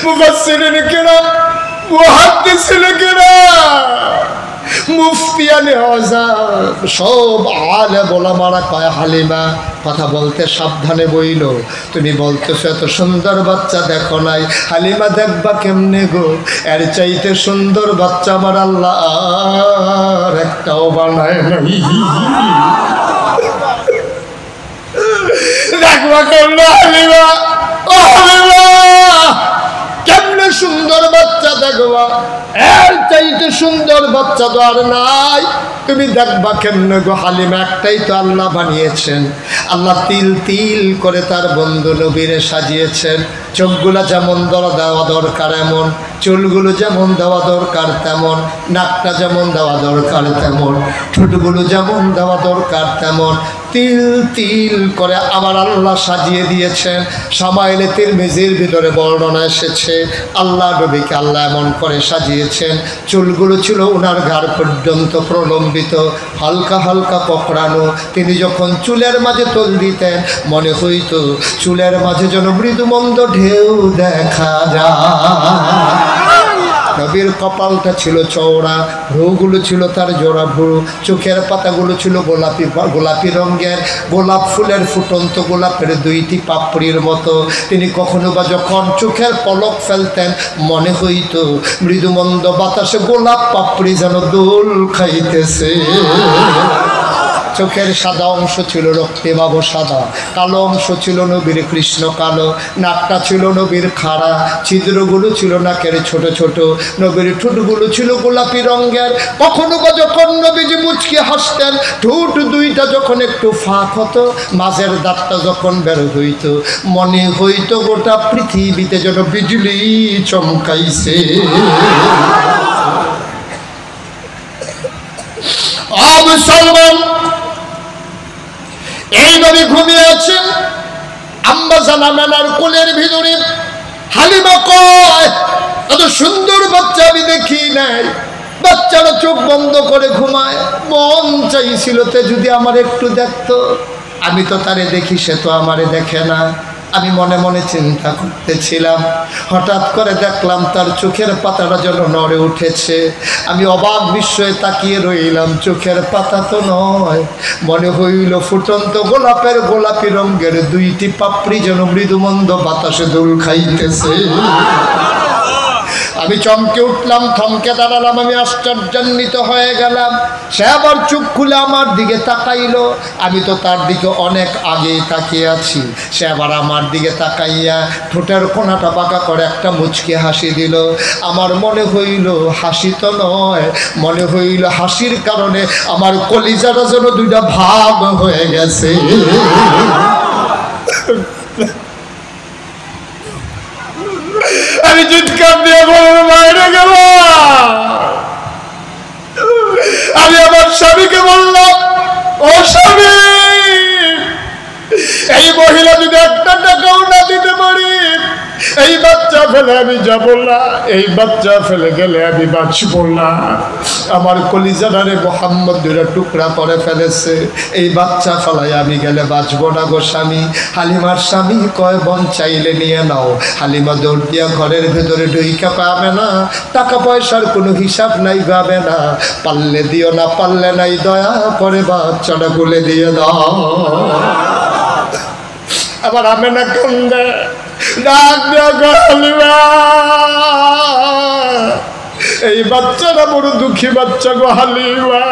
মুফাসসিরিন কিরাম, মুহাদ্দিসিন কিরাম, মুফতিয়ানে আযম, সব আলেম ওলামারা কয় হালিমা কথা বলতে সাবধানে বইল। তুমি বলতেছো এত সুন্দর বাচ্চা দেখো নাই, হালিমা দেখবা কেমনে গো? এর চাইতে সুন্দর বাচ্চা আমার আল্লাহ আর একটাও বানায় নাই। দেখবা কেমনে হালিমা, ও হালিমা কেমনে সুন্দর বাচ্চা দেখবা, এর চাইতে সুন্দর বাচ্চা তো আর নাই। তুমি দেখবা কেমনে গো হালিমা, একটাই তো আল্লাহ বানিয়েছেন। আল্লাহ তিল তিল করে তার বন্ধু নবীরে সাজিয়েছেন। চোখগুলা যেমন দেওয়া দরকার এমন, চুলগুলো যেমন দেওয়া দরকার তেমন, নাকটা যেমন দেওয়া দরকার তেমন, ঠোঁটগুলো যেমন দেওয়া দরকার তেমন, তিল তিল করে আমার আল্লাহ সাজিয়ে দিয়েছেন। শামাইলে তিরমিজির ভিতরে বর্ণনা এসেছে আল্লাহ নবীকে আল্লাহ এমন করে সাজিয়েছেন, চুলগুলো ছিল ওনার ঘাড় পর্যন্ত প্রলম্বিত, হালকা হালকা পকড়ানো। তিনি যখন চুলের মাঝে তোল দিতেন মনে হইত চুলের মাঝে যেন মৃদুমন্দ ঢেউ দেখা যায়। নবীর কপালটা ছিল চওড়া, ভ্রুগুলো ছিল তার জোড়া ভ্রু, চোখের পাতাগুলো ছিল গোলাপি গোলাপি রঙের, গোলাপ ফুলের ফুটন্ত গোলাপের দুইটি পাপড়ির মতো। তিনি কখনো বা যখন চোখের পলক ফেলতেন মনে হইত মৃদুমন্দ বাতাসে গোলাপ পাপড়ি যেন দোল খাইতেছে। চোখের সাদা অংশ ছিল রক্তিমাভ সাদা, কালো অংশ ছিল নবীর কৃষ্ণ কালো, নাকটা ছিল নবীর খাড়া, ছিদ্রগুলো ছিল নাকের ছোট ছোট, নবীর ঠোঁটগুলো ছিল গোলাপি রঙের। কখনো বা যখন নবীজি মুচকি হাসতেন ঠোঁট দুইটা যখন একটু ফাঁক হতো, মাঝের দাঁতটা যখন বের হইত মনে হইতো গোটা পৃথিবীতে যেন বিজলি চমকাইছে। মুসলমান এইভাবে ঘুমিয়ে আছেন আম্মা জানা মেনার কোলের ভিতরে। হালিমা কয় এত সুন্দর বাচ্চা আমি দেখি নাই। বাচ্চারা চোখ বন্ধ করে ঘুমায়, মন চাইছিল তে যদি আমার একটু দেখতো। আমি তো তারে দেখি, সে তো আমারে দেখে না। আমি মনে মনে চিন্তা করতেছিলাম, হঠাৎ করে দেখলাম তার চোখের পাতাটা যেন নড়ে উঠেছে। আমি অবাক বিস্ময়ে তাকিয়ে রইলাম, চোখের পাতা তো নয়, মনে হইল ফুটন্ত গোলাপের গোলাপি রঙের দুইটি পাপড়ি যেন মৃদুমন্দ বাতাসে দোল খাইতেছে। আমি চমকে উঠলাম, থমকে দাঁড়ালাম, আমি আশ্চর্যান্বিত হয়ে গেলাম। সে আবার চোখ খুলে আমার দিকে তাকাইলো। আমি তো তার দিকে অনেক আগে তাকিয়ে আছি। সে আবার আমার দিকে তাকাইয়া ঠোঁটের কোণাটা বাঁকা করে একটা মুচকি হাসি দিল। আমার মনে হইল হাসি তো নয়, মনে হইল হাসির কারণে আমার কলিজাটা যেন দুইটা ভাগ হয়ে গেছে। আমি চিৎকার দিয়ে বললাম বাইরে গেল। আমি আমার স্বামীকে বললাম, ও স্বামী, এই মহিলা যদি একটা টাকাও না দিতে পারি এই বাচ্চা ফেলে আমি যাব না, এই বাচ্চা ফেলে গেলে আমি বাঁচব না। আমার কলিজাটারে মোহাম্মদ দুইটা টুকরা করে ফেলেছে, এই বাচ্চা ফেলাই আমি গেলে বাঁচব না গো স্বামী। হালিমার স্বামী কয় বন চাইলে নিয়ে নাও। হালিমা দৌড় দিয়া ঘরের ভেতরে ঢুইকা পাবে না, টাকা পয়সার কোনো হিসাব নাই, গাবে না। পারলে দিও, না পারলে নাই, দয়া করে বাচ্চাটা গুলে দিয়ে দাও। আবার আমি না কান্দে ডাক দিয়া গো হালিমা, এই বাচ্চাটা বড় দুঃখী বাচ্চা গো হালিমা,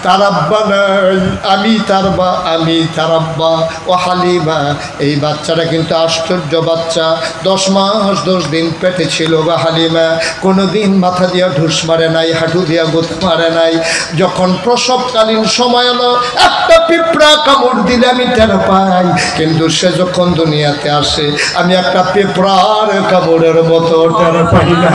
তার আব্বা নাই, আমি তার বা, আমি তার আব্বা। ও হালিমা, এই বাচ্চাটা কিন্তু আশ্চর্য বাচ্চা, 10 মাস 10 দিন পেটে ছিল গো হালিমা। কোনোদিন মাথা দিয়া ঢুস মারে নাই, হাঁটু দিয়া গোত মারে নাই। যখন প্রসবকালীন সময় হলো একটা পিঁপড়া কামড় দিলে আমি টের পাই, কিন্তু সে যখন দুনিয়াতে আসে আমি একটা পিঁপড়ার কামড়ের মতো টের পাই না।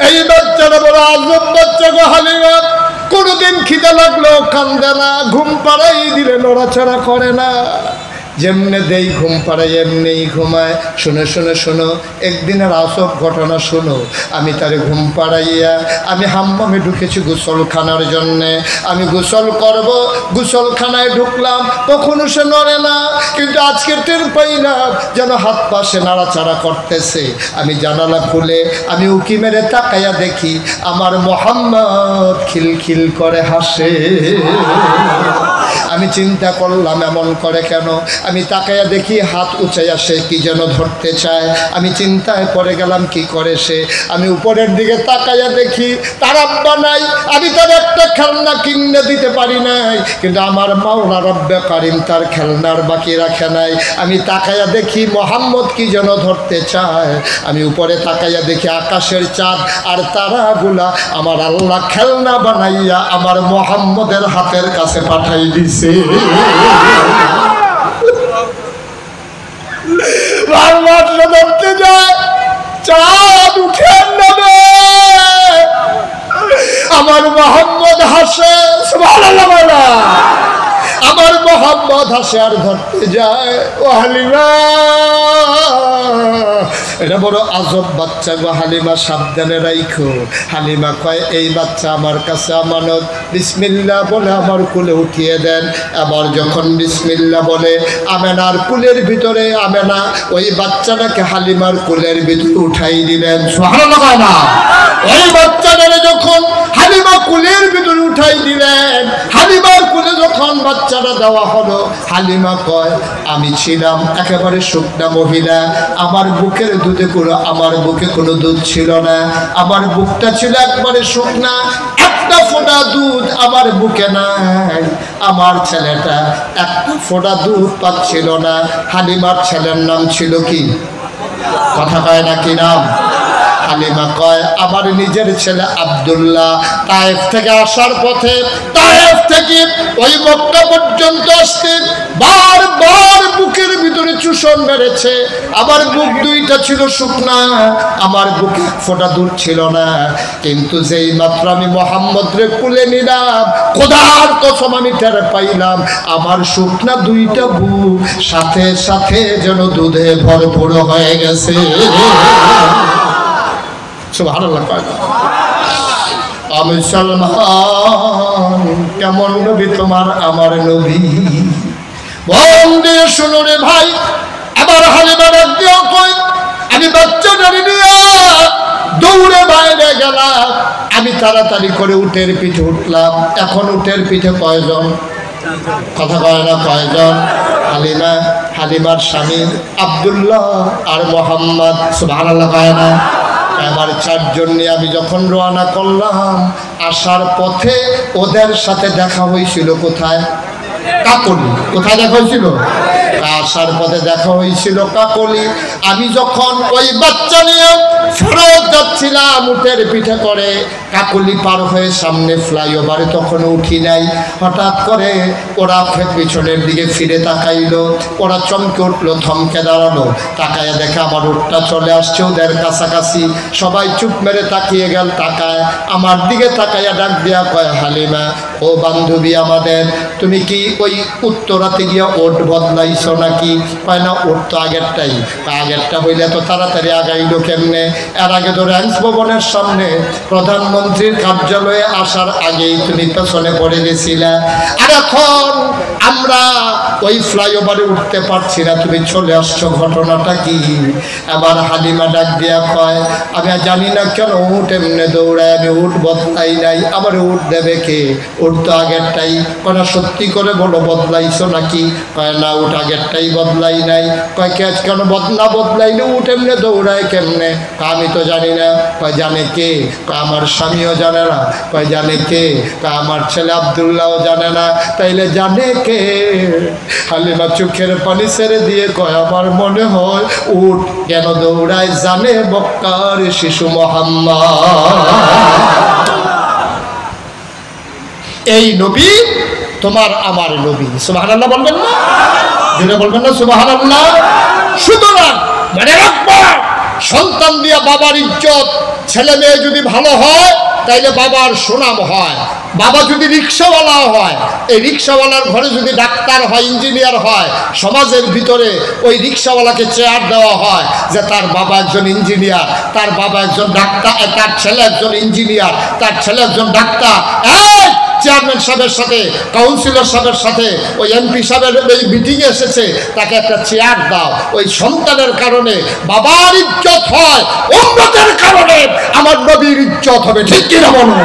এই বাচ্চাটা বড় আজব বাচ্চা গো হালিমা। কোনোদিন খিদে লাগলো কান্দে না, ঘুম পাড়াই দিলে নড়াচড়া করে না। যেমনে দেই ঘুম পাড়াই এমনিই ঘুমায়। শোনো শোনো শোনো, একদিনের আসব ঘটনা শোনো। আমি তারে ঘুম পাড়াইয়া আমি হাম্মামে ঢুকেছি গোসলখানার জন্যে। আমি গোসল করব, গোসলখানায় ঢুকলাম, কখনো সে নড়ে না, কিন্তু আজকে টের পাইলাম যেন হাত পা সে নাড়াচাড়া করতেছে। আমি জানালা খুলে আমি উকি মেরে তাকাইয়া দেখি আমার মোহাম্মদ খিলখিল করে হাসে। আমি চিন্তা করলাম এমন করে কেন। আমি তাকাইয়া দেখি হাত উঁচাইয়া সে কি যেন ধরতে চায়। আমি চিন্তায় পড়ে গেলাম কি করে সে। আমি উপরের দিকে তাকাইয়া দেখি তার আব্বা নাই। আমি তার একটা খেলনা কিনে দিতে পারি নাই, কিন্তু আমার মাওলা রব্বে কারিম তার খেলনার বাকি রাখে নাই। আমি তাকাইয়া দেখি মোহাম্মদ কি যেন ধরতে চায়। আমি উপরে তাকাইয়া দেখি আকাশের চাঁদ আর তারাগুলা আমার আল্লাহ খেলনা বানাইয়া আমার মোহাম্মদের হাতের কাছে পাঠাই দিছে। ধরতে যায়, চাঁদ উঠে নামে, আমার মোহাম্মদ হাসে। সুবহানাল্লাহ বলা, আমার মোহাম্মদ হাসে আর ধরতে যায়। ও হালিমা, এটা বড় আজব বাচ্চা গো হালিমা, সাবধানে রাইখো। হালিমা কয় এই বাচ্চা আমার কাছে আমানত, বিসমিল্লাহ বলে আমার কুলে উঠিয়ে দেন। আবার যখন বিসমিল্লাহ বলে আমেনার কুলের ভিতরে আমেনা ওই বাচ্চাটাকে হালিমার কুলের ভিতরে উঠাই দিলেন। সুবহানাল্লাহ না, ওই বাচ্চাটারে যখন হালিমা কুলের ভিতরে উঠাই দিলেন, হালিমার কুলে যখন বাচ্চাটা দেওয়া হলো, হালিমা কয় আমি ছিলাম একেবারে শুকনা মহিলা, আমার বুকের দুধে আমার বুকে কোনো দুধ ছিল না, আমার বুকটা ছিল একবারে শুকনা, একটা ফোঁটা দুধ আমার বুকে নাই। আমার ছেলেটা একটা ফোঁটা দুধ পাচ্ছিল না। হালিমার ছেলের নাম ছিল কি? কথা কয় না কি নাম? হালিমা কয় আমার নিজের ছেলে আব্দুল্লাহ তায়েফ থেকে আসার পথে, তায়েফ থেকে ওই মক্কা পর্যন্ত আসতে বারবার বুকের ভিতরে চুষণ মেরেছে। আমার বুক দুইটা ছিল শুকনা, আমার বুকে ফোঁটা দুধ ছিল না, কিন্তু যেই মাত্র আমি মোহাম্মদরে কুলে নিলাম, খোদার কসম আমি টের পাইলাম আমার শুকনা দুইটা বুক সাথে সাথে যেন দুধে ভরপুর হয়ে গেছে। সুবহানাল্লাহ। আমি সলমান, কেমন নবী তোমার আমার নবী। মন দিয়ে শুনো রে ভাই। আবার হালিমা ডাক দিয়া কই আমি বাচ্চাটারে নিয়ে দৌড়ে বাইরে গেলাম। আমি তাড়াতাড়ি করে উটের পিঠে উঠলাম। এখন উটের পিঠে কয়জন? কথা কয় না কয়জন? হালিমা, হালিমার স্বামী আব্দুল্লাহ আর মোহাম্মদ। সুবহানাল্লাহ কয় না? আমার চারজন নিয়ে আমি যখন রওনা করলাম, আসার পথে ওদের সাথে দেখা হয়েছিল কোথায়? কাকলি। কোথায় দেখা হয়েছিল? আসার পথে দেখা হয়েছিল কাকলি। আমি যখন ওই বাচ্চা নিয়ে ফেরত যাচ্ছিলাম উটের পিঠে করে, কাকলি পার হয়ে সামনে ফ্লাইওভারে তখন উঠি নাই। হঠাৎ করে ওরা পিছনের দিকে ফিরে তাকাইলো, ওরা চমকে উঠলো, থমকে দাঁড়ালো, তাকায় দেখে আমার উটটা চলে আসছে ওদের কাছাকাছি। সবাই চুপ মেরে তাকিয়ে গেল, তাকায় আমার দিকে তাকাইয়া ডাক দিয়া কয় হালিমা, ও বান্ধবী আমাদের, তুমি কি ওই উত্তরাতে গিয়া ওট বদলাইছো নাকি? কয় না, ওট তো আগেরটাই। আগেরটা হইলে তো তাড়াতাড়ি আগাইলো কেমনে? এর আগে তো র্যান্স ভবনের সামনে প্রধানমন্ত্রীর কার্যালয়ে আসার আগেই তুমি পেছনে পড়ে গেছিলে, আর এখন আমরা ওই ফ্লাইওভারে উঠতে পারছি না, তুমি চলে আসছো, ঘটনাটা কি? আবার হালিমা ডাক দিয়া কয় আমি জানি না কেন উঠ এমনি দৌড়ায়, আমি উঠ বদলাই নাই। আবার উঠ দেবে কে? উঠ তো আগেরটাই। কয় না, সত্যি করে বলো বদলাইছো নাকি? কয় না, উঠ আগেরটাই বদলাই নাই। কয় কেন না বদলাইলে উঠ এমনি দৌড়ায় কেমনে? আমি তো জানি না। কয় জানে কে? কয় আমার স্বামীও জানে না। কয় জানে কে? কয় আমার ছেলে আব্দুল্লাহও জানে না। তাইলে জানে কে? হালিমা চোখের পানি ছেড়ে দিয়ে কয় আমার মনে হয় উঠ কেন দৌড়ায় জানে মক্কার শিশু মুহাম্মদ। এই নবী তোমার আমার নবী। সুবহানাল্লাহ বলবেন না? জোরে বলবেন না সুবহানাল্লাহ? সুতরাং মনে রাখবা, সন্তান দিয়া বাবার ইজ্জত, ছেলে মেয়ে যদি ভালো হয় তাইলে বাবার সুনাম হয়। বাবা যদি রিক্সাওয়ালা হয়, এই রিক্সাওয়ালার ঘরে যদি ডাক্তার হয়, ইঞ্জিনিয়ার হয়, সমাজের ভিতরে ওই রিক্সাওয়ালাকে চেয়ার দেওয়া হয় যে তার বাবা একজন ইঞ্জিনিয়ার, তার বাবা একজন ডাক্তার, তার ছেলে একজন ইঞ্জিনিয়ার, তার ছেলে একজন ডাক্তার। চেয়ারম্যান সাহেবের সাথে, কাউন্সিলর সাহেবের সাথে ওই এমপি সাহেবের এই মিটিংয়ে এসেছে, তাকে একটা চেয়ার দাও। ওই সন্তানের কারণে বাবার ইজ্জত হয়, উম্মতের কারণে আমার নবীর ইজ্জত হবে। ঠিক কিনা বলো?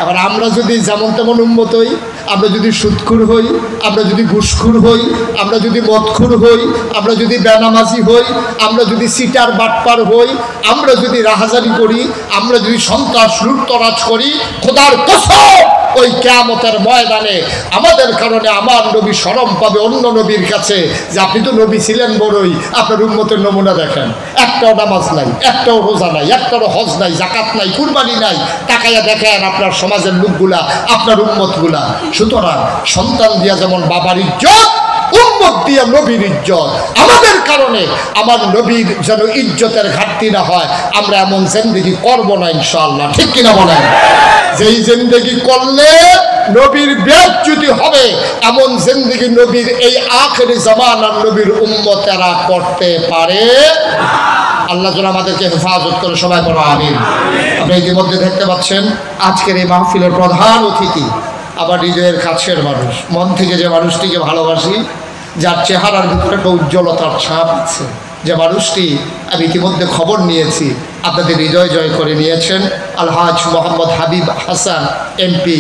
এবার আমরা যদি যেমন তেমন উম্মত হই, আমরা যদি সুদখুর হই, আমরা যদি ঘুষখুর হই, আমরা যদি মদখুর হই, আমরা যদি বেনামাজি হই, আমরা যদি সিটার বাটপার হই, আমরা যদি রাহাজারি করি, আমরা যদি সন্ত্রাস লুটতরাজ করি, খোদার কসম ওই কিয়ামতের ময়দানে আমাদের কারণে আমার নবী শরম পাবে অন্য নবীর কাছে যে আপনি তো নবী ছিলেন বড়ই, আপনার উম্মতের নমুনা দেখেন, একটাও নামাজ নাই, একটাও রোজা নাই, একটাও হজ নাই, জাকাত নাই, কুরবানি নাই, তাকাইয়া দেখেন আপনার সমাজের লোকগুলা, আপনার উম্মতগুলা। সুতরাং সন্তান দিয়া যেমন বাবার ইজ্জত, উম্মত দিয়া নবীর ইজ্জত। আমাদের কারণে আমার নবীর যেন ইজ্জতের ঘাটতি না হয়, আমরা এমন জিন্দেগি করবো না ইনশাআল্লাহ। ঠিক কিনা বলেন? যেই জিন্দেগি করলে নবীর বেইজ্জতি হবে, এমন জিন্দেগি নবীর এই আখিরি জামানার নবীর উম্মতেরা করতে পারে। আল্লাহ যেন আমাদেরকে হেফাজত করে, সবাই বলো আমিন। আপনি ইতিমধ্যে দেখতে পাচ্ছেন আজকের এই মাহফিলের প্রধান অতিথি আবার হৃদয়ের কাছের মানুষ, মন থেকে যে মানুষটিকে ভালোবাসি, যার চেহারার ভিতরে একটা উজ্জ্বলতার ছাপ আছে, যে মানুষটি আমি ইতিমধ্যে খবর নিয়েছি আপনাদের হৃদয় জয় করে নিয়েছেন, আলহাজ মোহাম্মদ হাবিব হাসান এমপি